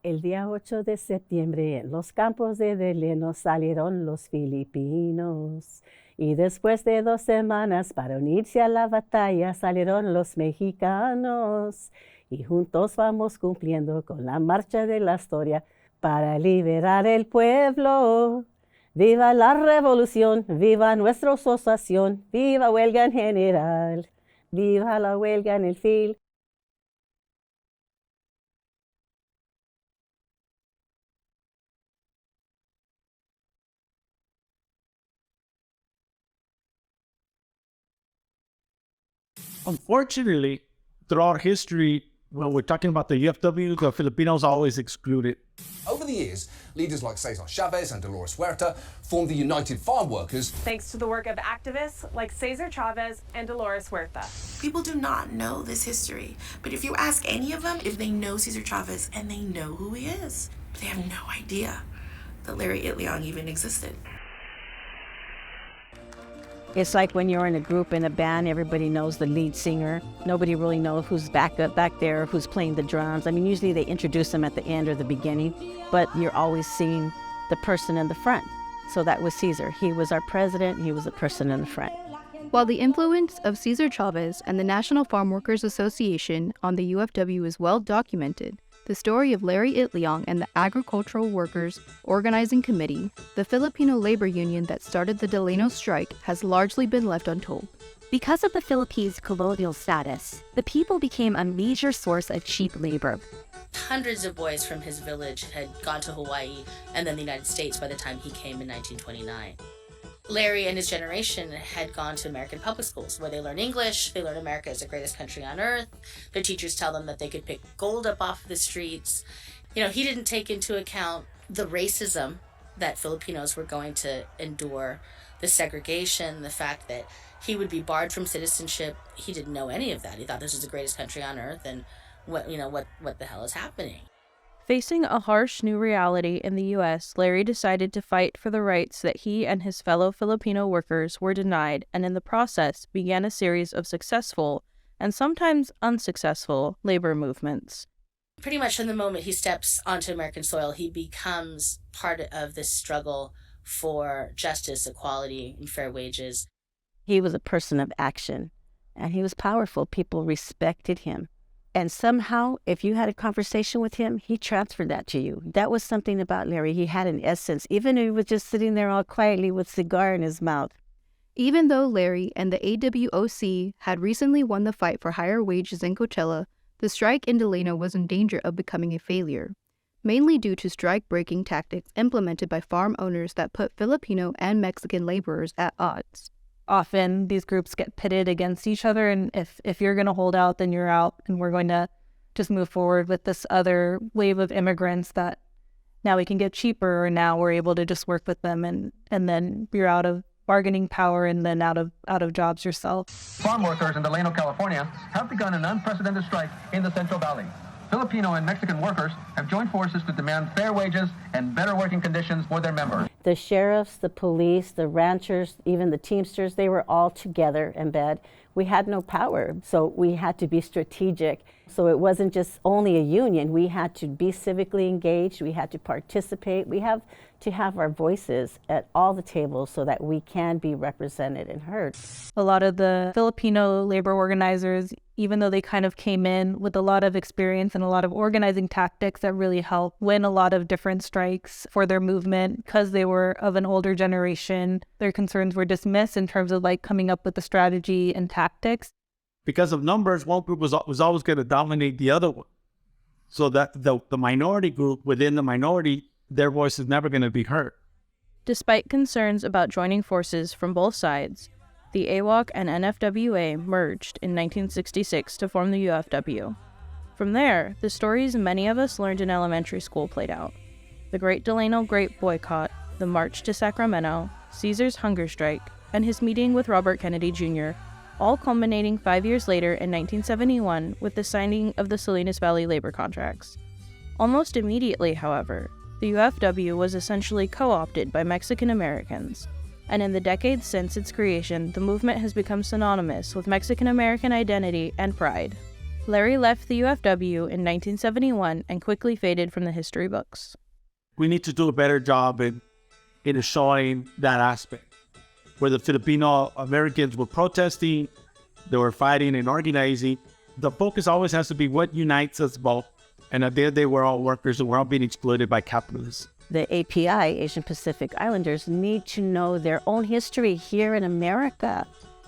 El día 8 de septiembre en los campos de Belén salieron los filipinos y después de 2 semanas para unirse a la batalla salieron los mexicanos y juntos vamos cumpliendo con la marcha de la historia para liberar el pueblo. ¡Viva la revolución! ¡Viva nuestra asociación! ¡Viva huelga en general! ¡Viva la huelga en el fil! Unfortunately, throughout history, when we're talking about the UFW, the Filipinos are always excluded. Over the years, leaders like Cesar Chavez and Dolores Huerta formed the United Farm Workers. Thanks to the work of activists like Cesar Chavez and Dolores Huerta. People do not know this history, but if you ask any of them if they know Cesar Chavez, and they know who he is, but they have no idea that Larry Itliong even existed. It's like when you're in a group, in a band, everybody knows the lead singer. Nobody really knows who's back there, who's playing the drums. I mean, usually they introduce them at the end or the beginning, but you're always seeing the person in the front. So that was Cesar. He was our president. He was the person in the front. While the influence of Cesar Chavez and the National Farm Workers Association on the UFW is well documented, the story of Larry Itliong and the Agricultural Workers Organizing Committee, the Filipino labor union that started the Delano strike, has largely been left untold. Because of the Philippines' colonial status, the people became a major source of cheap labor. Hundreds of boys from his village had gone to Hawaii and then the United States by the time he came in 1929. Larry and his generation had gone to American public schools where they learn English, they learn America is the greatest country on earth. Their teachers tell them that they could pick gold up off the streets. You know, he didn't take into account the racism that Filipinos were going to endure, the segregation, the fact that he would be barred from citizenship. He didn't know any of that. He thought this was the greatest country on earth, and what the hell is happening? Facing a harsh new reality in the U.S., Larry decided to fight for the rights that he and his fellow Filipino workers were denied, and in the process began a series of successful and sometimes unsuccessful labor movements. Pretty much from the moment he steps onto American soil, he becomes part of this struggle for justice, equality, and fair wages. He was a person of action, and he was powerful. People respected him. And somehow, if you had a conversation with him, he transferred that to you. That was something about Larry. He had an essence, even if he was just sitting there all quietly with a cigar in his mouth. Even though Larry and the AWOC had recently won the fight for higher wages in Coachella, the strike in Delano was in danger of becoming a failure, mainly due to strike-breaking tactics implemented by farm owners that put Filipino and Mexican laborers at odds. Often these groups get pitted against each other, and if you're going to hold out, then you're out, and we're going to just move forward with this other wave of immigrants that now we can get cheaper, or now we're able to just work with them, and then you're out of bargaining power and then out of jobs yourself. Farm workers in Delano, California have begun an unprecedented strike in the Central Valley. Filipino and Mexican workers have joined forces to demand fair wages and better working conditions for their members. The sheriffs, the police, the ranchers, even the Teamsters, they were all together in bed. We had no power, so we had to be strategic. So it wasn't just only a union. We had to be civically engaged. We had to participate. We have to have our voices at all the tables so that we can be represented and heard. A lot of the Filipino labor organizers, even though they kind of came in with a lot of experience and a lot of organizing tactics that really helped win a lot of different strikes for their movement, because they were of an older generation, their concerns were dismissed in terms of like coming up with the strategy and tactics. Because of numbers, one group was always going to dominate the other one. So that the minority group within the minority, their voice is never going to be heard. Despite concerns about joining forces from both sides, the AWOC and NFWA merged in 1966 to form the UFW. From there, the stories many of us learned in elementary school played out. The Great Delano Grape Boycott, the March to Sacramento, Caesar's hunger strike, and his meeting with Robert Kennedy Jr., all culminating 5 years later in 1971 with the signing of the Salinas Valley labor contracts. Almost immediately, however, the UFW was essentially co-opted by Mexican Americans, and in the decades since its creation, the movement has become synonymous with Mexican American identity and pride. Larry left the UFW in 1971 and quickly faded from the history books. We need to do a better job in showing that aspect, where the Filipino Americans were protesting, they were fighting and organizing. The focus always has to be what unites us both. And at the end of the day, we're all workers and we're all being exploited by capitalists. The API, Asian Pacific Islanders, need to know their own history here in America,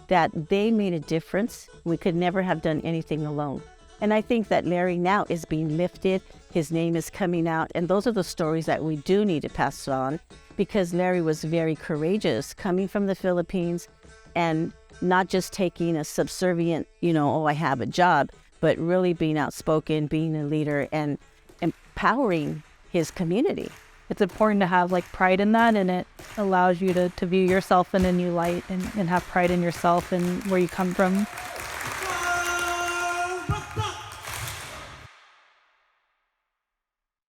that they made a difference. We could never have done anything alone. And I think that Larry now is being lifted. His name is coming out. And those are the stories that we do need to pass on, because Larry was very courageous coming from the Philippines and not just taking a subservient, oh, I have a job, but really being outspoken, being a leader, and empowering his community. It's important to have pride in that, and it allows you to view yourself in a new light and have pride in yourself and where you come from.